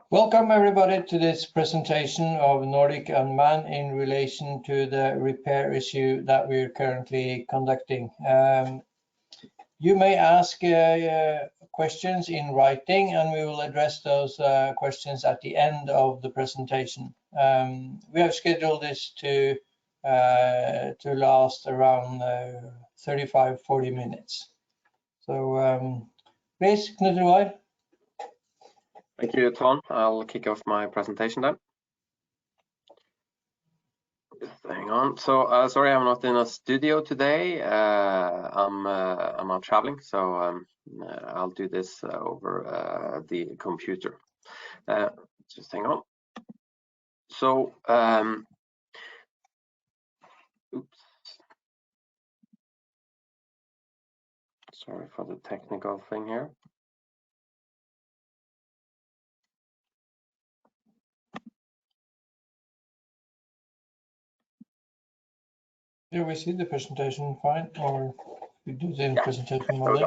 Welcome everybody to this presentation of Nordic Unmanned in relation to the repair issue that we're currently conducting. You may ask questions in writing, and we will address those questions at the end of the presentation. We have scheduled this to last around 35-40 minutes. So please, Knut Roar. Thank you, Ton. I'll kick off my presentation then. Just hang on. So sorry, I'm not in a studio today. I'm out traveling, so I'll do this over the computer. Just hang on. So oops. Sorry for the technical thing here. Do we see the presentation fine, or we do the presentation mode?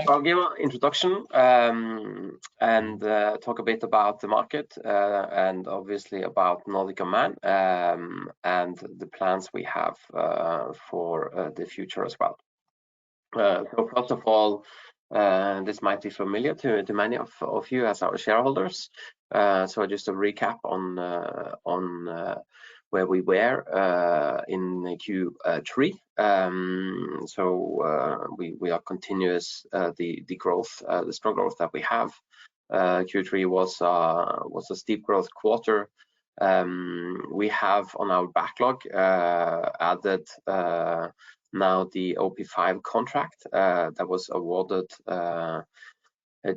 I'll give an introduction and talk a bit about the market and obviously about Nordic Unmanned and the plans we have for the future as well. So first of all, this might be familiar to many of you as our shareholders. So just a recap on where we were in Q3. So we are continuous the growth, the strong growth that we have. Q3 was a steep growth quarter. We have on our backlog added now the OP5 contract that was awarded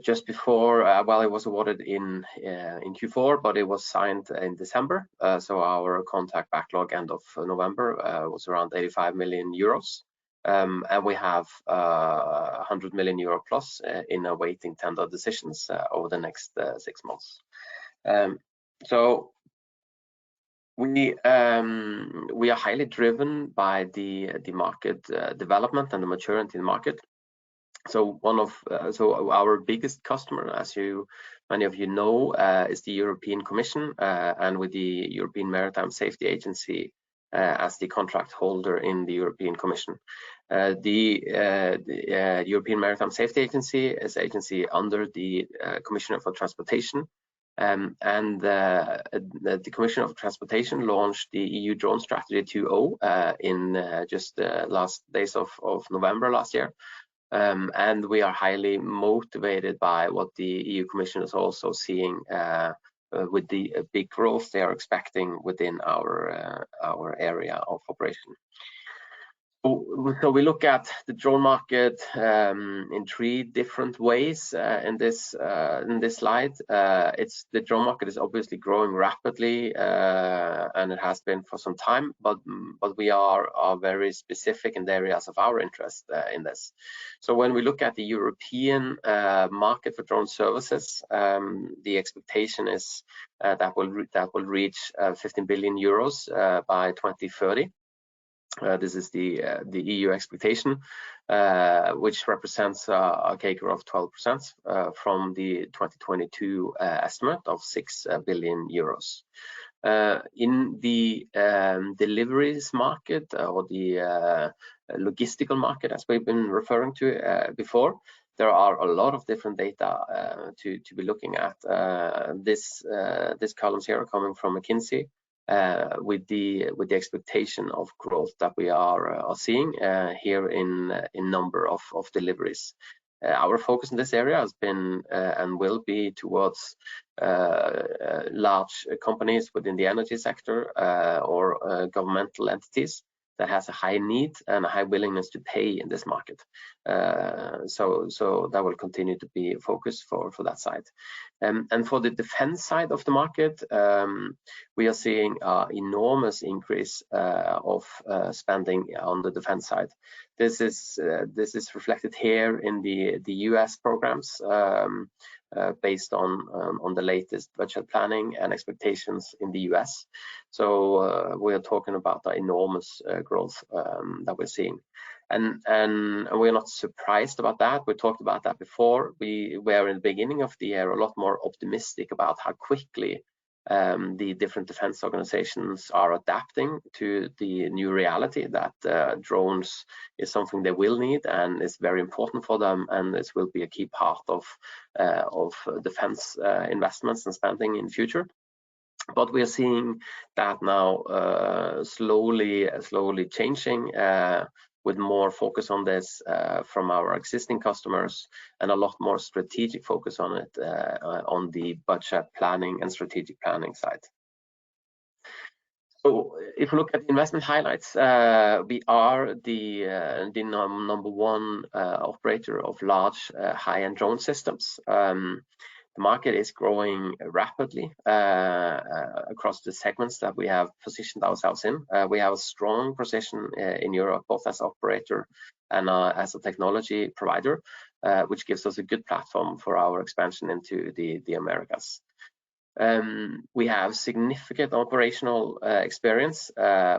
just before, well, it was awarded in Q4, but it was signed in December. So our contract backlog end of November was around 85 million euros. And we have 100 million euro plus in awaiting tender decisions over the next 6 months. So we are highly driven by the market development and the maturity in the market. So our biggest customer, as many of you know, is the European Commission, and with the European Maritime Safety Agency as the contract holder in the European Commission. The European Maritime Safety Agency is an agency under the Commissioner for Transportation, and the Commissioner for Transportation launched the EU Drone Strategy 2.0 in just the last days of November last year. And we are highly motivated by what the EU Commission is also seeing with the big growth they are expecting within our area of operation. So we look at the drone market in 3 different ways in this slide. The drone market is obviously growing rapidly, and it has been for some time. But we are very specific in the areas of our interest in this. So when we look at the European market for drone services, the expectation is that will reach 15 billion euros by 2030. This is the EU expectation, which represents a CAGR of 12% from the 2022 estimate of 6 billion euros. In the deliveries market, or the logistical market, as we've been referring to before, there are a lot of different data to be looking at. This columns here are coming from McKinsey. With the expectation of growth that we are seeing here in number of deliveries. Our focus in this area has been and will be towards large companies within the energy sector or governmental entities that has a high need and a high willingness to pay in this market. So that will continue to be a focus for that side. And for the defense side of the market, we are seeing an enormous increase of spending on the defense side. This is reflected here in the US programs based on the latest budget planning and expectations in the US. So we are talking about the enormous growth that we're seeing. And we're not surprised about that. We talked about that before. We were in the beginning of the year a lot more optimistic about how quickly the different defense organizations are adapting to the new reality that drones is something they will need and is very important for them, and this will be a key part of defense investments and spending in future. But we are seeing that now slowly changing, with more focus on this from our existing customers, and a lot more strategic focus on it on the budget planning and strategic planning side. So if we look at the investment highlights, we are the number one operator of large high-end drone systems. The market is growing rapidly across the segments that we have positioned ourselves in. We have a strong position in Europe, both as operator and as a technology provider, which gives us a good platform for our expansion into the Americas. We have significant operational experience,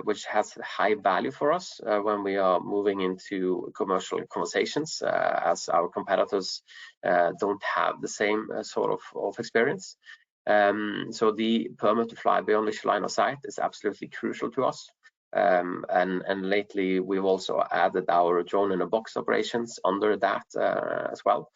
which has high value for us when we are moving into commercial conversations, as our competitors don't have the same sort of experience. So the permit to fly beyond visual line of sight is absolutely crucial to us. And lately we've also added our drone in a box operations under that as well.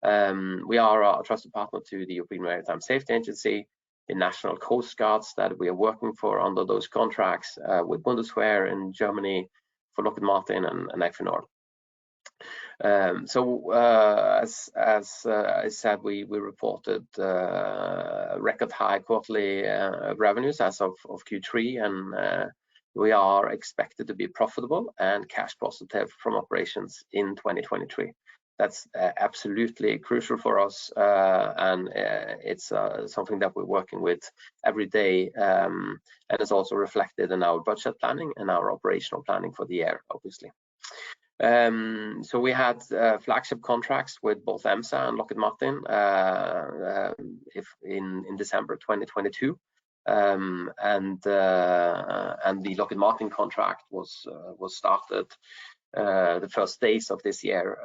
We are a trusted partner to the European Maritime Safety Agency, the national coast guards that we are working for under those contracts, with Bundeswehr in Germany, for Lockheed Martin and Equinor. As I said, we reported record high quarterly revenues as of Q3, and we are expected to be profitable and cash positive from operations in 2023. That's absolutely crucial for us, and it's something that we're working with every day, and it's also reflected in our budget planning and our operational planning for the year, obviously. So we had flagship contracts with both EMSA and Lockheed Martin in December 2022, and the Lockheed Martin contract was started the first days of this year.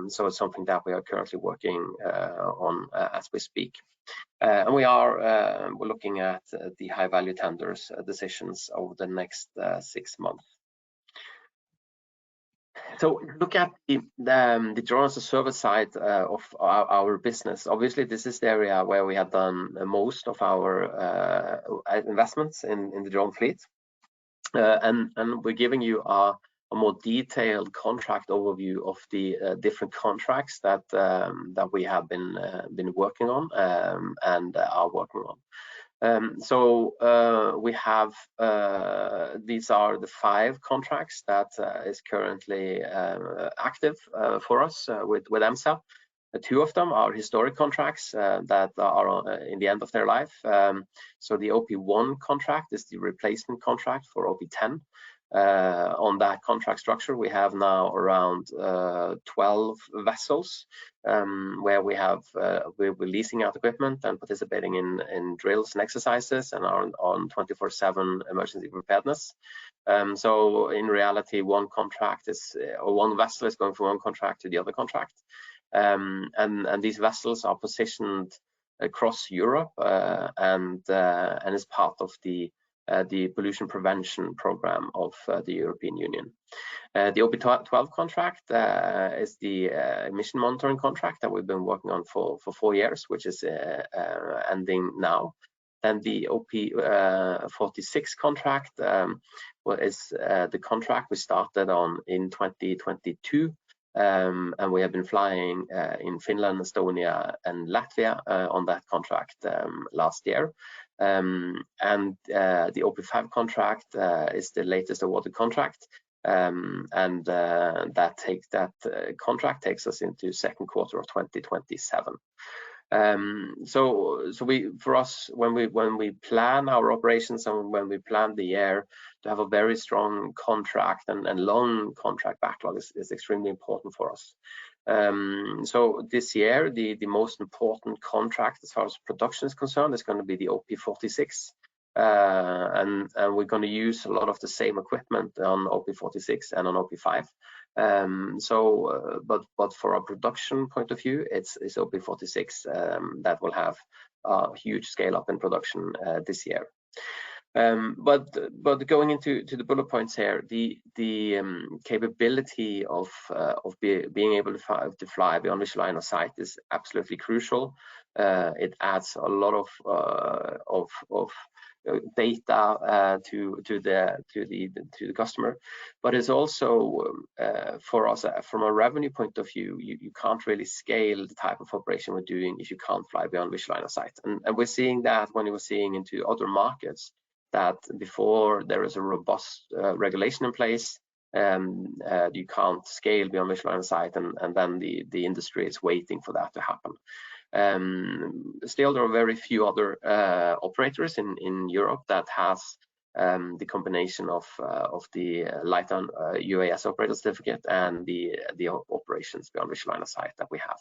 So it's something that we are currently working on as we speak. And we're looking at the high value tenders decisions over the next 6 months. So look at the drone as a service side of our business. Obviously, this is the area where we have done most of our investments in the drone fleet, and we're giving you a more detailed contract overview of the different contracts that we have been working on and are working on. So we have these are the 5 contracts that is currently active for us with EMSA. 2 of them are historic contracts that are in the end of their life. So the OP1 contract is the replacement contract for OP10. On that contract structure, we have now around 12 vessels where we're leasing out equipment and participating in drills and exercises and are on 24/7 emergency preparedness. So in reality, one vessel is going from one contract to the other contract, and these vessels are positioned across Europe and is part of the pollution prevention program of the European Union. The OP12 contract is the emission monitoring contract that we've been working on for 4 years, which is ending now. Then the OP46 contract is the contract we started on in 2022, and we have been flying in Finland, Estonia, and Latvia on that contract last year. And the OP5 contract is the latest awarded contract, and that contract takes us into second quarter of 2027. So for us, when we plan our operations and when we plan the year, to have a very strong contract and long contract backlog is extremely important for us. So this year, the most important contract as far as production is concerned is going to be the OP46, and we're going to use a lot of the same equipment on OP46 and on OP5. But for a production point of view, it's OP46 that will have a huge scale up in production this year. But going into the bullet points here, the capability of being able to fly beyond visual line of sight is absolutely crucial. It adds a lot of data to the customer, but it's also for us from a revenue point of view, you can't really scale the type of operation we're doing if you can't fly beyond visual line of sight. And we're seeing that when we're seeing into other markets, that before there is a robust regulation in place, you can't scale beyond visual line of sight, and then the industry is waiting for that to happen. Still, there are very few other operators in Europe that has the combination of the light on UAS operator certificate and the operations beyond visual line of sight that we have.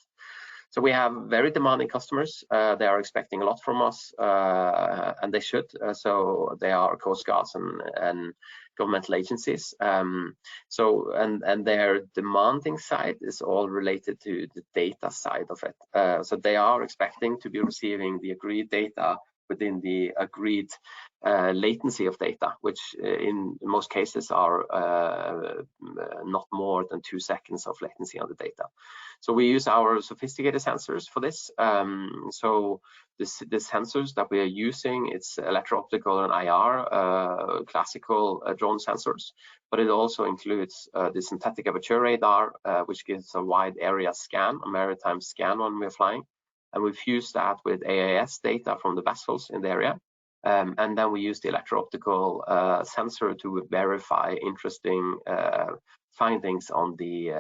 So we have very demanding customers. They are expecting a lot from us, and they should. So they are Coast Guards and governmental agencies. And their demanding side is all related to the data side of it. So they are expecting to be receiving the agreed data within the agreed latency of data, which in most cases are not more than 2 seconds of latency on the data. So we use our sophisticated sensors for this. So the sensors that we are using, it's electro-optical and IR, classical drone sensors, but it also includes the synthetic aperture radar, which gives a wide area scan, a maritime scan when we're flying. And we fuse that with AIS data from the vessels in the area. And then we use the electro-optical sensor to verify interesting findings on the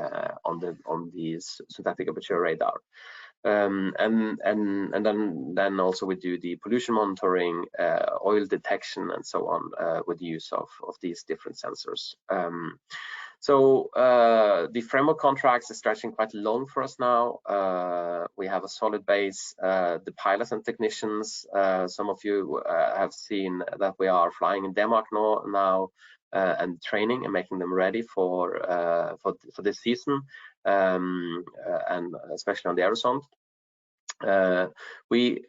synthetic aperture radar. And then also we do the pollution monitoring, oil detection, and so on with the use of these different sensors. So the framework contracts are stretching quite long for us now. We have a solid base. The pilots and technicians, some of you have seen that we are flying in Denmark now and training and making them ready for this season, and especially on the Aerosonde. We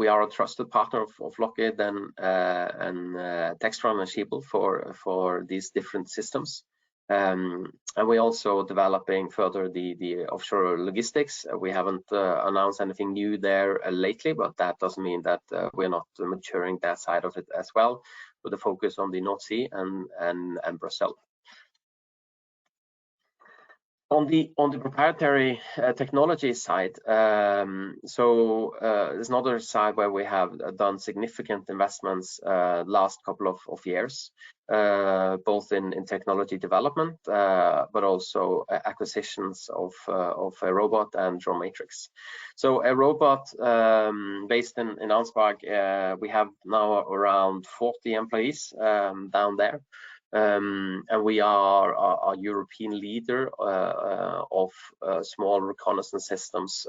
are a trusted partner of Lockheed and Textron and Schiebel for these different systems. And we're also developing further the offshore logistics. We haven't announced anything new there lately, but that doesn't mean that we're not maturing that side of it as well, with a focus on the North Sea and Brazil. On the proprietary technology side, there's another side where we have done significant investments last couple of years, both in technology development, but also acquisitions of a robot and drone matrix. So a robot based in Ansbach, we have now around 40 employees down there. And we are a European leader of small reconnaissance systems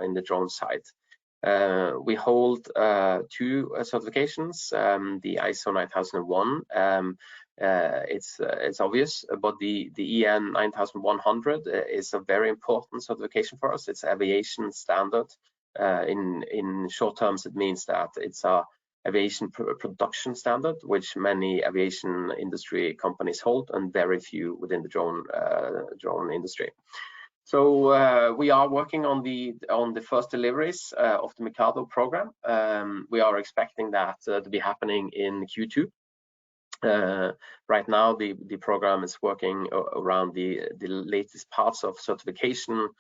in the drone side. We hold 2 certifications, the ISO 9001. It's obvious, but the EN 9100 is a very important certification for us. It's aviation standard. In short terms, it means that it's a aviation production standard, which many aviation industry companies hold, and very few within the drone industry. So we are working on the first deliveries of the Mikado program. We are expecting that to be happening in Q2. Right now, the program is working around the latest parts of certification,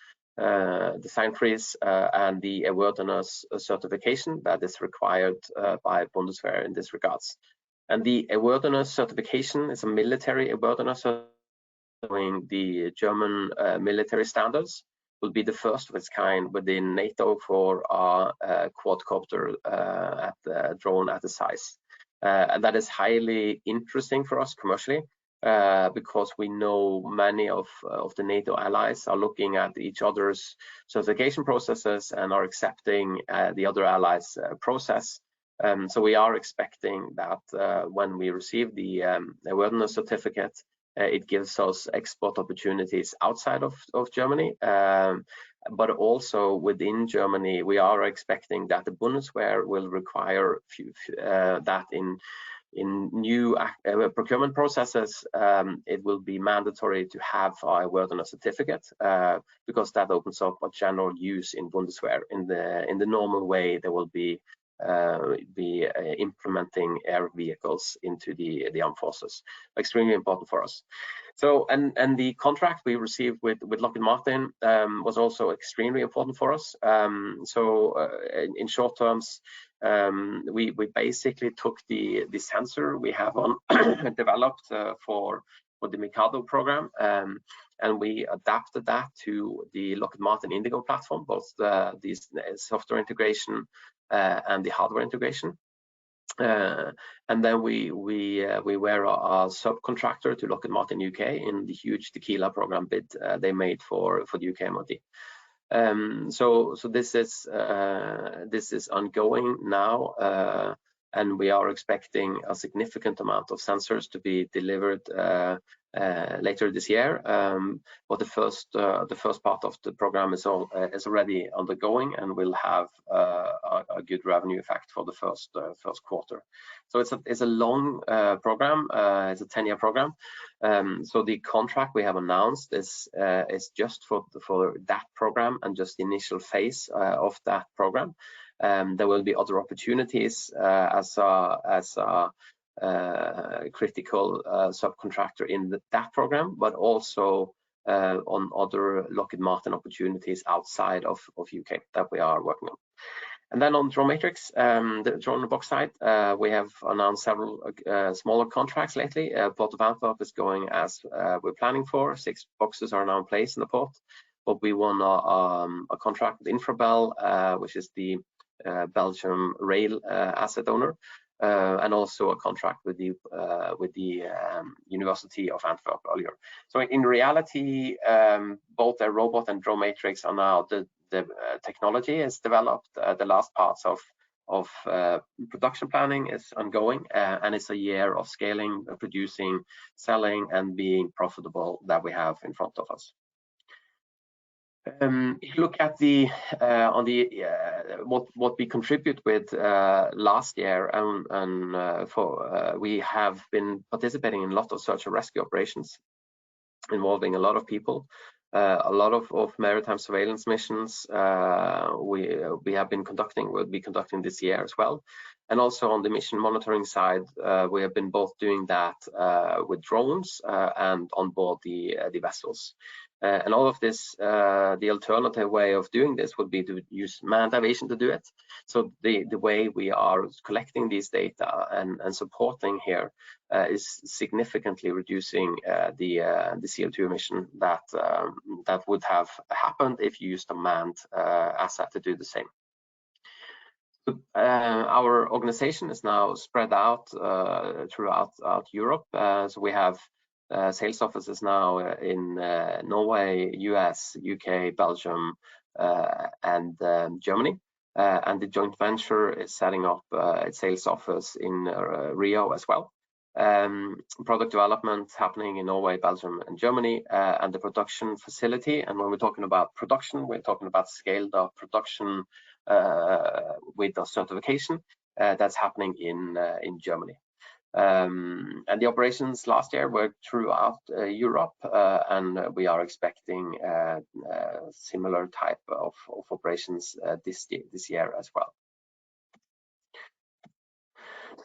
design freeze, and the airworthiness certification that is required by Bundeswehr in this regards. And the airworthiness certification is a military airworthiness following the German military standards. Will be the first of its kind within NATO for our quadcopter drone at the size. And that is highly interesting for us commercially, because we know many of the NATO allies are looking at each other's certification processes and are accepting the other allies' process. So we are expecting that when we receive the airworthiness certificate, It gives us export opportunities outside of Germany, but also within Germany. We are expecting that the Bundeswehr will require that in new procurement processes, it will be mandatory to have a airworthiness certificate, because that opens up a general use in Bundeswehr. In the normal way, there will be implementing air vehicles into the armed forces. Extremely important for us. So, and the contract we received with Lockheed Martin was also extremely important for us. In short terms, we basically took the sensor we have on developed for the Mikado program, and we adapted that to the Lockheed Martin Indigo platform, both the software integration and the hardware integration. And then we were a subcontractor to Lockheed Martin UK in the huge Tequila program bid they made for the UK MOD. So this is ongoing now, and we are expecting a significant amount of sensors to be delivered later this year. But the first part of the program is already undergoing, and will have a good revenue effect for the first quarter. So it's a long program. It's a 10-year program. So the contract we have announced is just for that program and just the initial phase of that program. There will be other opportunities as a critical subcontractor in that program, but also on other Lockheed Martin opportunities outside of UK that we are working on. And then on Drone Matrix, the drone box side, we have announced several smaller contracts lately. Port of Antwerp is going as we're planning for. 6 boxes are now in place in the port, but we won a contract with Infrabel, which is the Belgium rail asset owner, and also a contract with the University of Antwerp earlier. So in reality, both the robot and Drone Matrix are now the technology is developed. The last parts of production planning is ongoing, and it's a year of scaling, producing, selling, and being profitable that we have in front of us. If you look at what we contribute with last year, and we have been participating in a lot of search and rescue operations involving a lot of people, a lot of maritime surveillance missions. We have been conducting, will be conducting this year as well. And also on the mission monitoring side, we have been both doing that with drones and on board the vessels. And all of this, the alternative way of doing this would be to use manned aviation to do it. So the way we are collecting these data and supporting here is significantly reducing the CO2 emission that would have happened if you used a manned asset to do the same. Our organization is now spread out throughout Europe. So we have sales offices now in Norway, US, UK, Belgium, and Germany. And the joint venture is setting up its sales office in Rio as well. Product development happening in Norway, Belgium, and Germany, and the production facility. And when we're talking about production, we're talking about scaled up production with a certification that's happening in Germany. And the operations last year were throughout Europe, and we are expecting similar type of operations this year as well.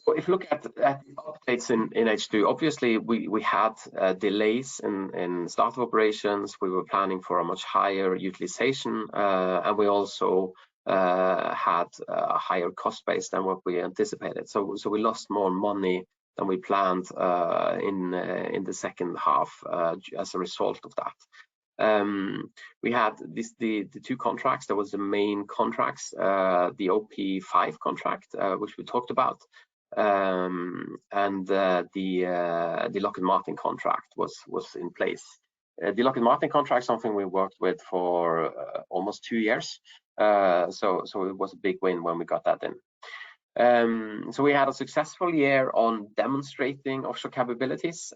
So if you look at the updates in H2, obviously we had delays in start of operations. We were planning for a much higher utilization, and we also had a higher cost base than what we anticipated. So we lost more money than we planned in the second half as a result of that. We had the 2 contracts. There was the main contracts, the OP5 contract, which we talked about, and the Lockheed Martin contract was in place. The Lockheed Martin contract is something we worked with for almost 2 years, so it was a big win when we got that in. So we had a successful year on demonstrating offshore capabilities,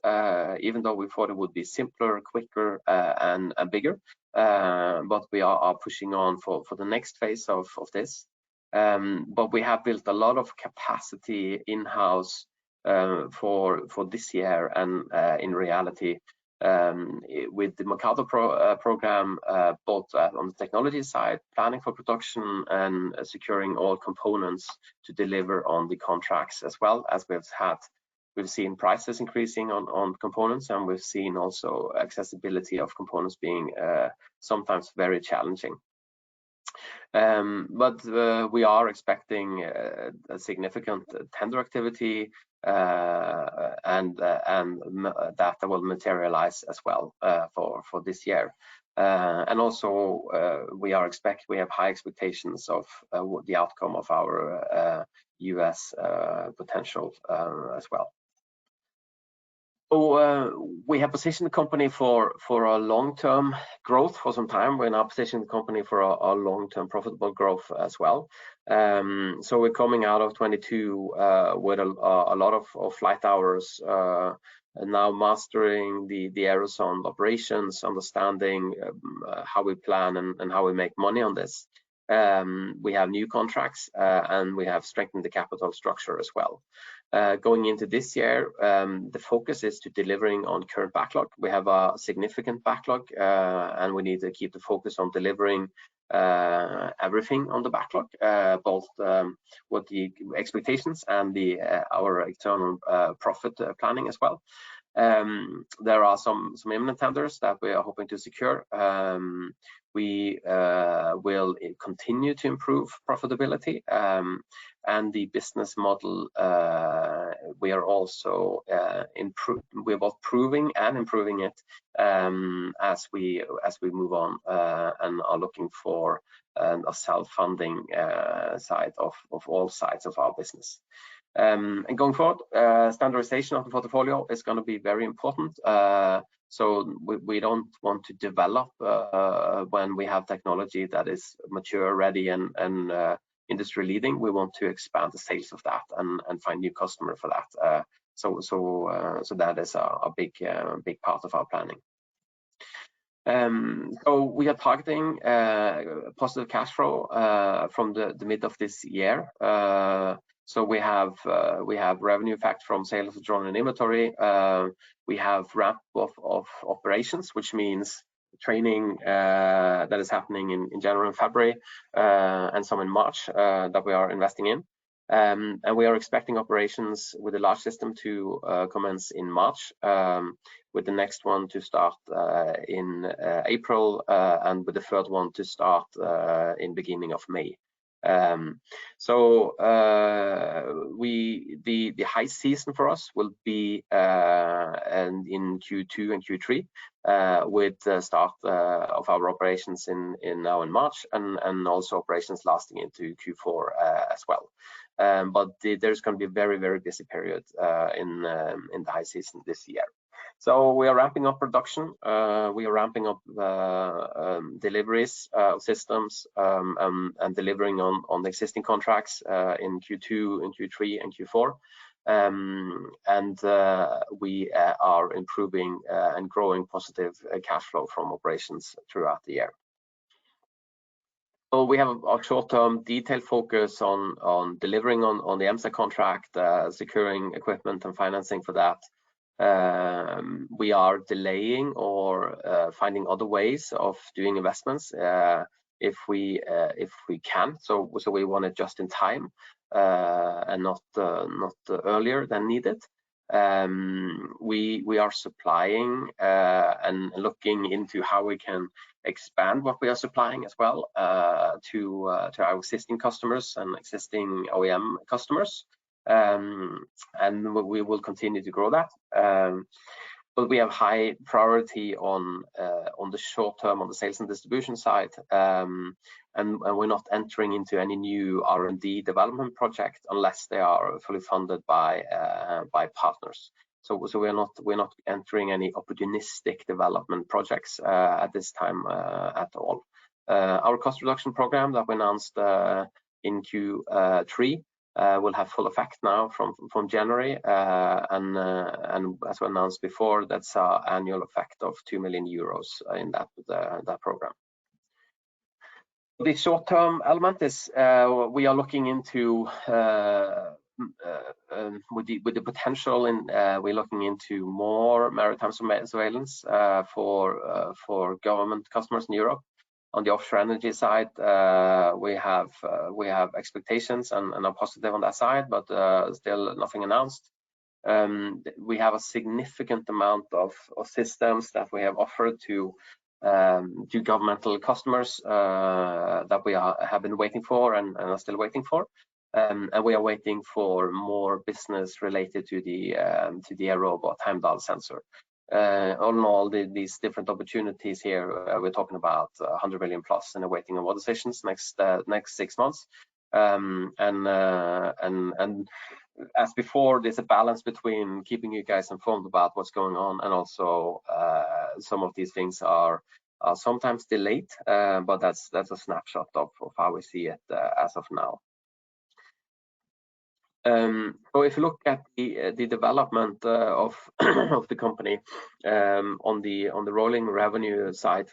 even though we thought it would be simpler, quicker, and bigger. But we are pushing on for the next phase of this. But we have built a lot of capacity in-house for this year, and in reality, with the Mercator program, both on the technology side, planning for production, and securing all components to deliver on the contracts, as well as we've seen prices increasing on components, and we've seen also accessibility of components being sometimes very challenging. But we are expecting a significant tender activity, and that will materialize as well for this year. And also we have high expectations of the outcome of our US potential as well. So we have positioned the company for a long-term growth for some time. We're now positioning the company for a long-term profitable growth as well. So we're coming out of 22 with a lot of flight hours, and now mastering the Aerosonde operations, understanding how we plan and how we make money on this. We have new contracts, and we have strengthened the capital structure as well. Going into this year, the focus is to delivering on current backlog. We have a significant backlog, and we need to keep the focus on delivering everything on the backlog, both what the expectations and our external profit planning as well. There are some imminent tenders that we are hoping to secure. We will continue to improve profitability, and the business model, we are also we're both proving and improving it as we move on, and are looking for a self-funding side of all sides of our business. And going forward, standardization of the portfolio is going to be very important. So we don't want to develop when we have technology that is mature, ready, and industry leading. We want to expand the sales of that and find new customer for that. So that is a big part of our planning. So we are targeting positive cash flow from the mid of this year. So we have revenue effect from sales of drone and inventory. We have ramp of operations, which means training that is happening in January and February, and some in March that we are investing in. And we are expecting operations with the large system to commence in March, with the next one to start in April, and with the third one to start in beginning of May. So the high season for us will be in Q2 and Q3, with the start of our operations now in March, and also operations lasting into Q4 as well. But there's going to be a very busy period in the high season this year. So we are ramping up production, we are ramping up deliveries of systems, and delivering on the existing contracts in Q2 and Q3 and Q4. And we are improving and growing positive cash flow from operations throughout the year. So we have a short-term detailed focus on delivering on the EMSA contract, securing equipment and financing for that. We are delaying or finding other ways of doing investments if we can. So we want it just in time, and not earlier than needed. We are supplying and looking into how we can expand what we are supplying as well to our existing customers and existing OEM customers. And we will continue to grow that. But we have high priority on the short term on the sales and distribution side, and we're not entering into any new R&D development project unless they are fully funded by partners. So we're not entering any opportunistic development projects at this time at all. Our cost reduction program that we announced in Q3 will have full effect now from January, and as we announced before, that's our annual effect of 2 million euros in that program. The short-term element is we are looking into with the potential, we're looking into more maritime surveillance for government customers in Europe. On the offshore energy side, we have expectations and are positive on that side, but still nothing announced. We have a significant amount of systems that we have offered to governmental customers that we have been waiting for and are still waiting for. And we are waiting for more business related to the AirRobot Heimdall sensor. All in all, these different opportunities here, we're talking about 100 million plus in awaiting award decisions next 6 months. And as before, there's a balance between keeping you guys informed about what's going on, and also some of these things are sometimes delayed, but that's a snapshot of how we see it as of now. So if you look at the development of the company on the rolling revenue side,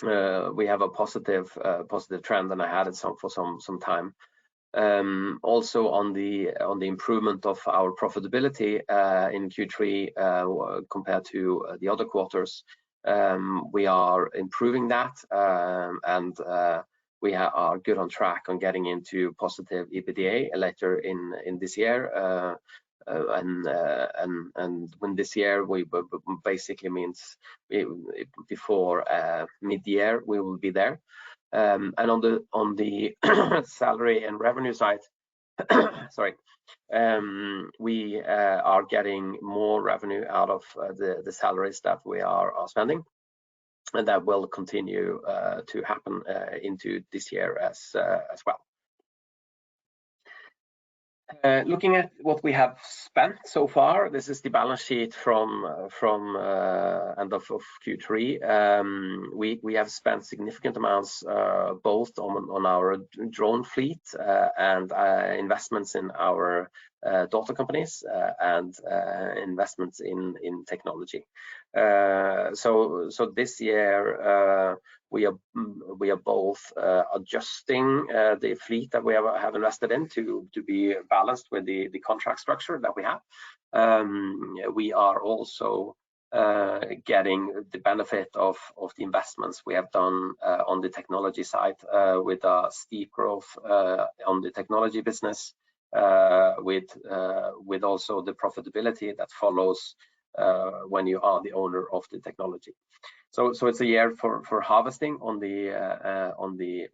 we have a positive trend, and I had it for some time. Also on the improvement of our profitability in Q3 compared to the other quarters, we are improving that, and we are good on track on getting into positive EBITDA later in this year. And when this year, we basically means before mid-year we will be there. And on the salary and revenue side, sorry, we are getting more revenue out of the salaries that we are spending, and that will continue to happen into this year as well. Looking at what we have spent so far, this is the balance sheet from end of Q3. We have spent significant amounts both on our drone fleet and investments in our daughter companies and investments in technology. So this year we are both adjusting the fleet that we have invested in to be balanced with the contract structure that we have. We are also getting the benefit of the investments we have done on the technology side, with a steep growth on the technology business, with also the profitability that follows when you are the owner of the technology. So it's a year for harvesting on the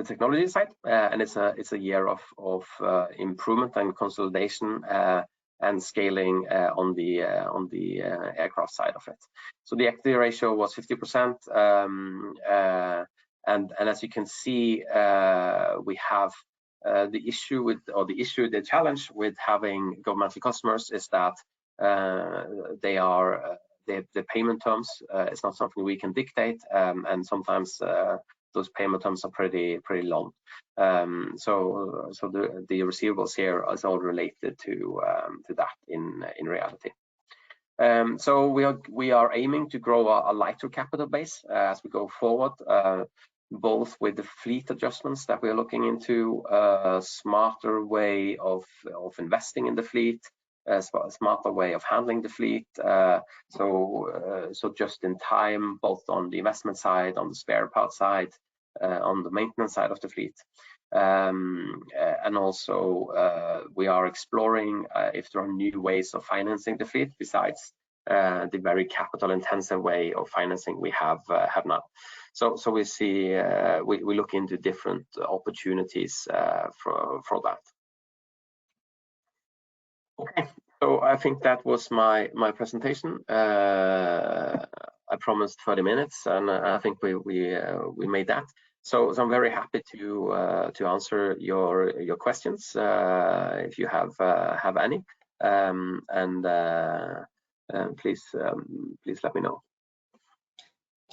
technology side, and it's a year of improvement and consolidation and scaling on the aircraft side of it. So the equity ratio was 50%, and as you can see, we have the challenge with having governmental customers is that the payment terms is not something we can dictate, and sometimes those payment terms are pretty long. So the receivables here is all related to that in reality. So we are aiming to grow a lighter capital base as we go forward, both with the fleet adjustments that we are looking into, a smarter way of investing in the fleet, a smarter way of handling the fleet, so just in time, both on the investment side, on the spare part side, on the maintenance side of the fleet, and also we are exploring if there are new ways of financing the fleet besides the very capital intensive way of financing we have now. So we see we look into different opportunities for that. Okay, so I think that was my presentation. I promised 30 minutes, and I think we made that. So I'm very happy to answer your questions if you have any, and please let me know.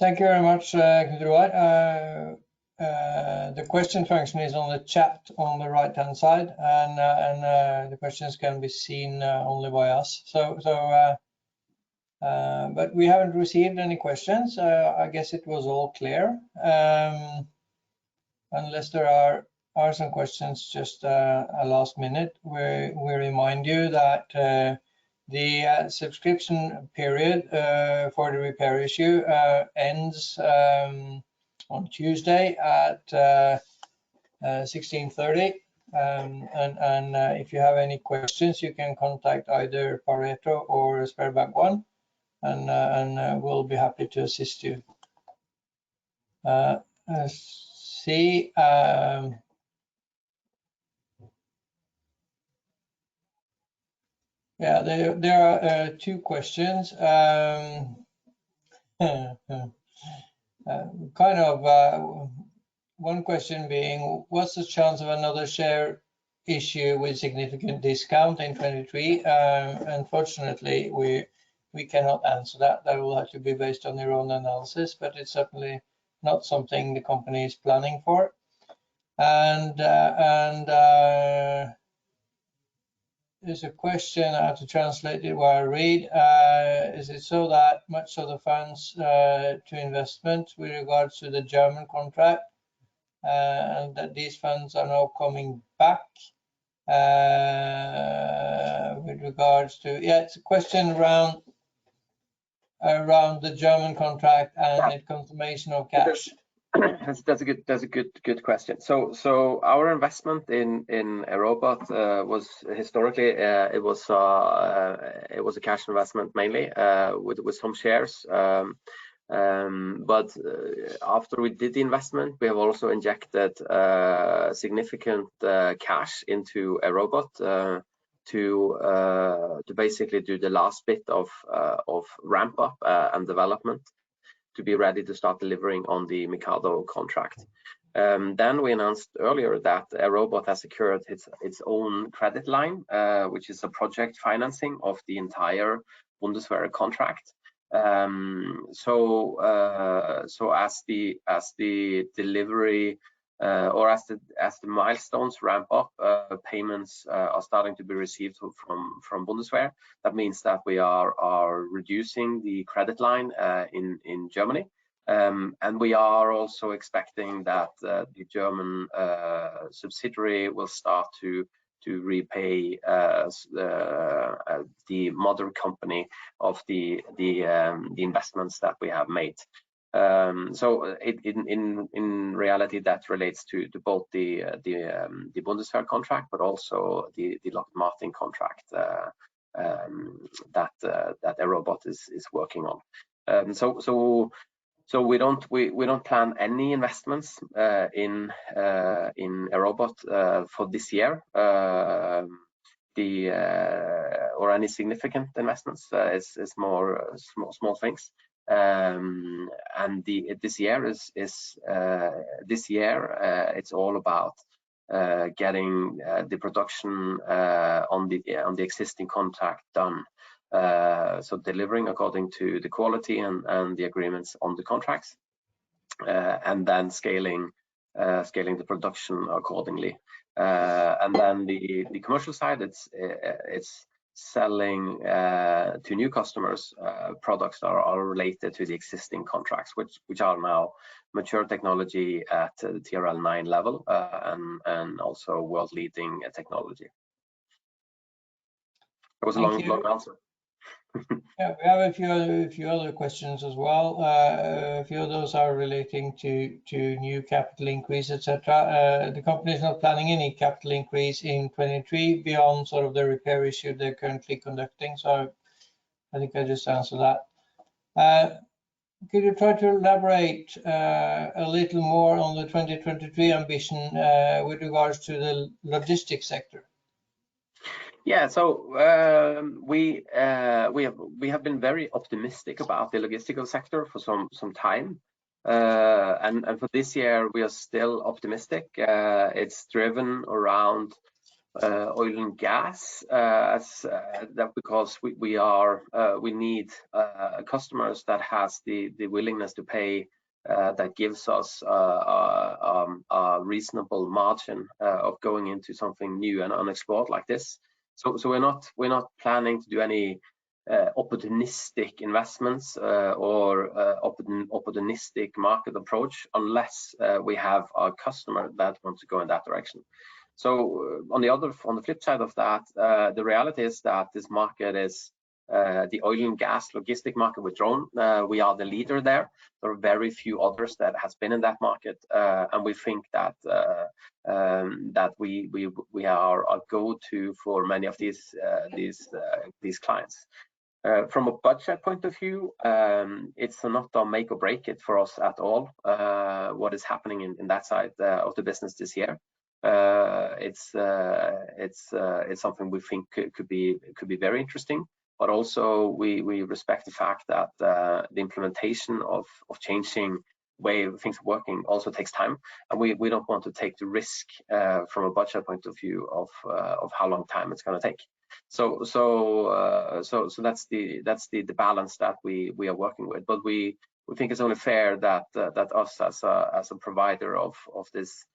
Thank you very much, Knut Roar. The question function is on the chat on the right-hand side, and the questions can be seen only by us. But we haven't received any questions. I guess it was all clear, unless there are some questions just a last minute. We remind you that the subscription period for the repair issue ends on Tuesday at 16:30. And if you have any questions, you can contact either Pareto or SpareBank 1, and we'll be happy to assist you. See, yeah, there are two questions. Kind of one question being, what's the chance of another share issue with significant discount in 23? Unfortunately, we cannot answer that. That will have to be based on your own analysis, but it's certainly not something the company is planning for. And there's a question, I have to translate it while I read. Is it so that much of the funds to investment with regards to the German contract, and that these funds are now coming back with regards to, yeah, it's a question around the German contract and the confirmation of cash. That's a good question. So our investment in AirRobot was historically it was a cash investment mainly with some shares. But after we did the investment, we have also injected significant cash into AirRobot to basically do the last bit of ramp up and development to be ready to start delivering on the Mikado contract. Then we announced earlier that AirRobot has secured its own credit line, which is a project financing of the entire Bundeswehr contract. So as the delivery or as the milestones ramp up, payments are starting to be received from Bundeswehr. That means that we are reducing the credit line in Germany, and we are also expecting that the German subsidiary will start to repay the mother company of the investments that we have made. So in reality, that relates to both the Bundeswehr contract, but also the Lockheed Martin contract that AirRobot is working on. So we don't plan any investments in AirRobot for this year. Or any significant investments is more small things. And this year it's all about getting the production on the existing contract done. So delivering according to the quality and the agreements on the contracts, and then scaling the production accordingly. And then the commercial side, it's selling to new customers products that are related to the existing contracts, which are now mature technology at the TRL 9 level, and also world leading technology. It was a long answer. Yeah, we have a few other questions as well. A few of those are relating to new capital increase, etc. The company is not planning any capital increase in 23 beyond sort of the repair issue they're currently conducting. So I think I just answered that. Could you try to elaborate a little more on the 2023 ambition with regards to the logistics sector? Yeah, so we have been very optimistic about the logistical sector for some time, and for this year we are still optimistic. It's driven around oil and gas, because we need customers that has the willingness to pay that gives us a reasonable margin of going into something new and unexplored like this. So we're not planning to do any opportunistic investments or opportunistic market approach unless we have a customer that wants to go in that direction. So on the flip side of that, the reality is that this market is the oil and gas logistic market with drone. We are the leader there. There are very few others that has been in that market, and we think that that we are a go-to for many of these clients. From a budget point of view, it's not a make or break it for us at all. What is happening in that side of the business this year? It's something we think could be very interesting. But also we respect the fact that the implementation of changing way things are working also takes time, and we don't want to take the risk from a budget point of view of how long time it's going to take. So that's the balance that we are working with. But we think it's only fair that us as a provider of this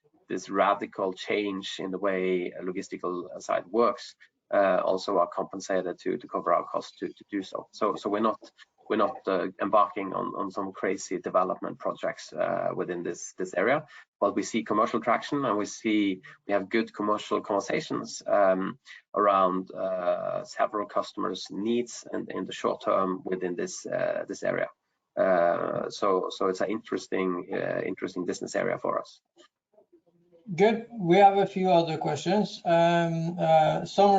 radical change in the way a logistical side works also are compensated to cover our costs to do so. So we're not embarking on some crazy development projects within this area, but we see commercial traction, and we have good commercial conversations around several customers' needs and in the short term within this area. So it's an interesting business area for us. Good. We have a few other questions, some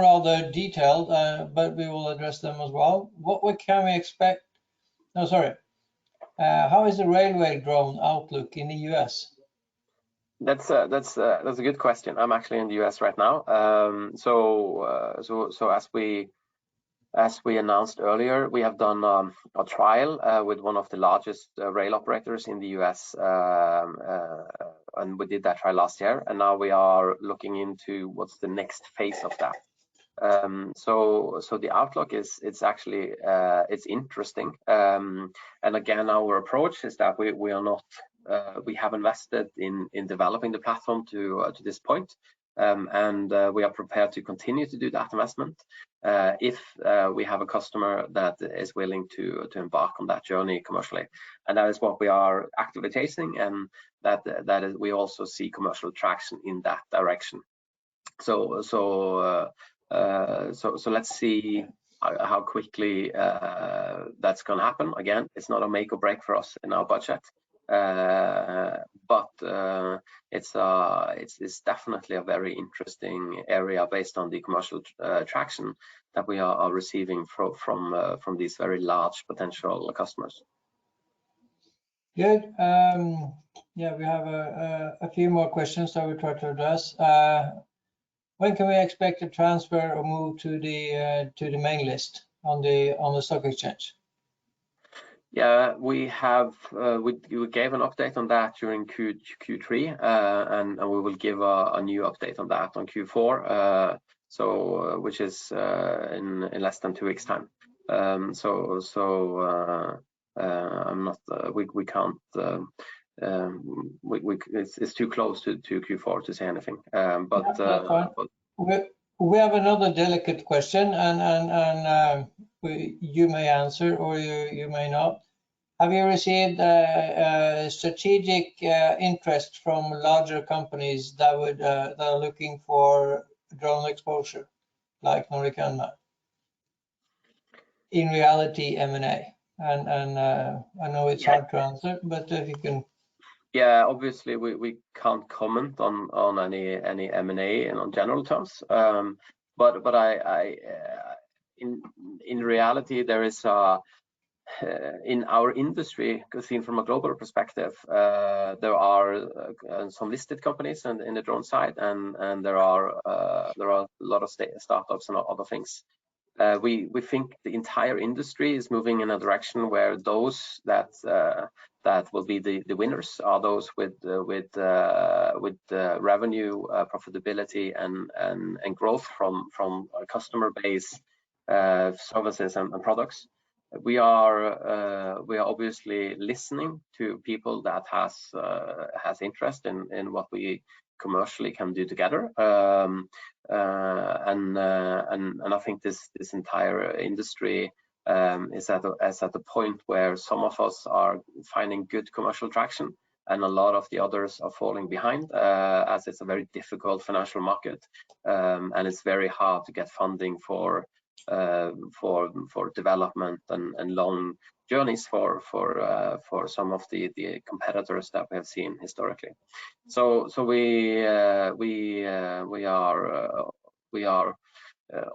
rather detailed, but we will address them as well. What can we expect? No, sorry. How is the railway drone outlook in the US? That's a good question. I'm actually in the US right now. So as we announced earlier, we have done a trial with one of the largest rail operators in the US, and we did that trial last year, and now we are looking into what's the next phase of that. So the outlook it's actually it's interesting, and again our approach is that we are not we have invested in developing the platform to this point, and we are prepared to continue to do that investment if we have a customer that is willing to embark on that journey commercially, and that is what we are actively chasing, and that is we also see commercial traction in that direction. So let's see how quickly that's going to happen. Again, it's not a make or break for us in our budget, but it's definitely a very interesting area based on the commercial traction that we are receiving from these very large potential customers. Good. Yeah, we have a few more questions that we try to address. When can we expect a transfer or move to the main list on the stock exchange? Yeah, we have we gave an update on that during Q3, and we will give a new update on that on Q4, so which is in less than 2 weeks time. I'm not we can't it's too close to Q4 to say anything, but we have another delicate question, and you may answer or you may not. Have you received strategic interest from larger companies that are looking for drone exposure, like Nordic Unmanned? In reality, M&A, and I know it's hard to answer, but if you can. Yeah, obviously we can't comment on any M&A and on general terms, but I in reality there is in our industry, seen from a global perspective, there are some listed companies in the drone side, and there are a lot of startups and other things. We think the entire industry is moving in a direction where those that will be the winners are those with revenue, profitability, and growth from a customer base, services and products. we are obviously listening to people that has interest in what we commercially can do together, and I think this entire industry is at a point where some of us are finding good commercial traction, and a lot of the others are falling behind, as it's a very difficult financial market, and it's very hard to get funding for development and long journeys for some of the competitors that we have seen historically. So we are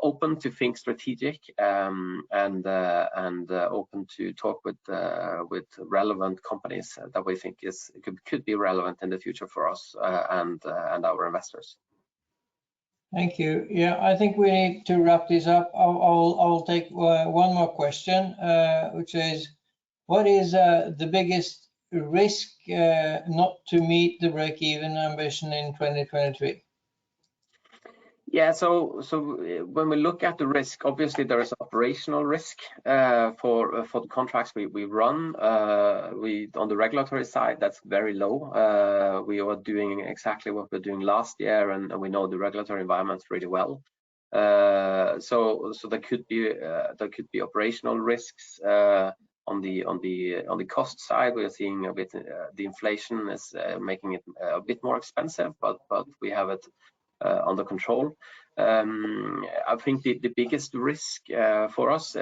open to think strategic, and open to talk with relevant companies that we think could be relevant in the future for us and our investors. Thank you. Yeah, I think we need to wrap this up. I'll take one more question, which is, what is the biggest risk not to meet the break-even ambition in 2023? Yeah, so when we look at the risk, obviously there is operational risk for the contracts we run. On the regulatory side, that's very low. We are doing exactly what we're doing last year, and we know the regulatory environment really well. So there could be operational risks. On the cost side, we are seeing a bit the inflation is making it a bit more expensive, but we have it under control. I think the biggest risk for us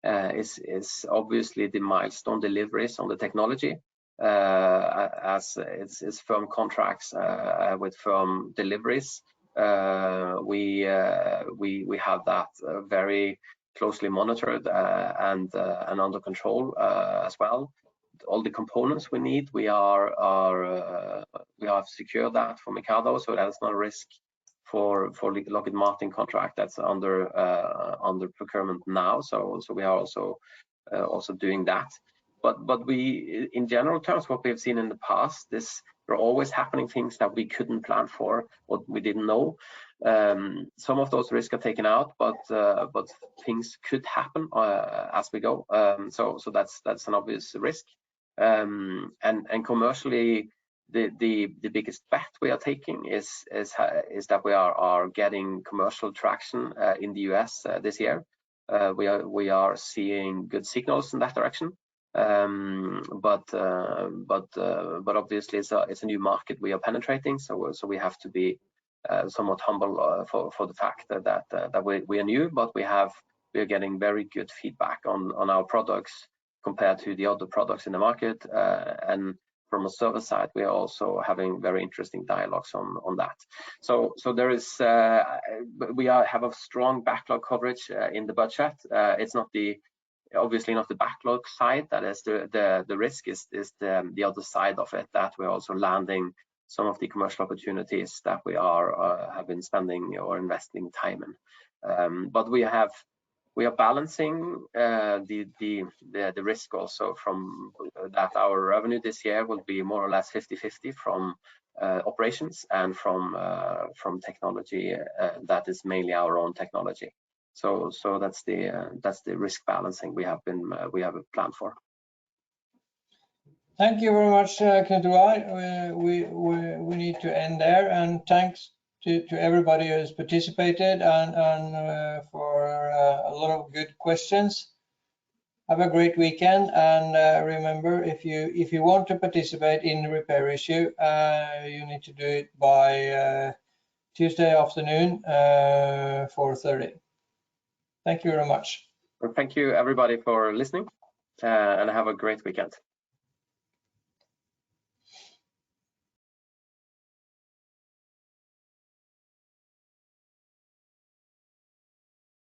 is obviously the milestone deliveries on the technology, as it's firm contracts with firm deliveries. We have that very closely monitored and under control as well. All the components we need, we have secured that for Mikado, so that's not a risk for the Lockheed Martin contract that's under procurement now. So we are also doing that. But we, in general terms, what we have seen in the past, there are always happening things that we couldn't plan for, what we didn't know. Some of those risks are taken out, but things could happen as we go. So that's an obvious risk. And commercially, the biggest bet we are taking is that we are getting commercial traction in the US this year. We are seeing good signals in that direction. But obviously it's a new market we are penetrating, so we have to be somewhat humble for the fact that we are new, but we are getting very good feedback on our products compared to the other products in the market, and from a service side we are also having very interesting dialogues on that. So there is we have a strong backlog coverage in the budget. It's not obviously not the backlog side that is the risk, is the other side of it, that we're also landing some of the commercial opportunities that we have been spending or investing time in. But we are balancing the risk also from that our revenue this year will be more or less 50-50 from operations and from technology that is mainly our own technology. So that's the risk balancing we have planned for. Thank you very much, Knut Roar. We need to end there, and thanks to everybody who has participated and for a lot of good questions. Have a great weekend, and remember, if you want to participate in the repair issue, you need to do it by Tuesday afternoon, 4:30. Thank you very much. Well, thank you everybody for listening, and have a great weekend.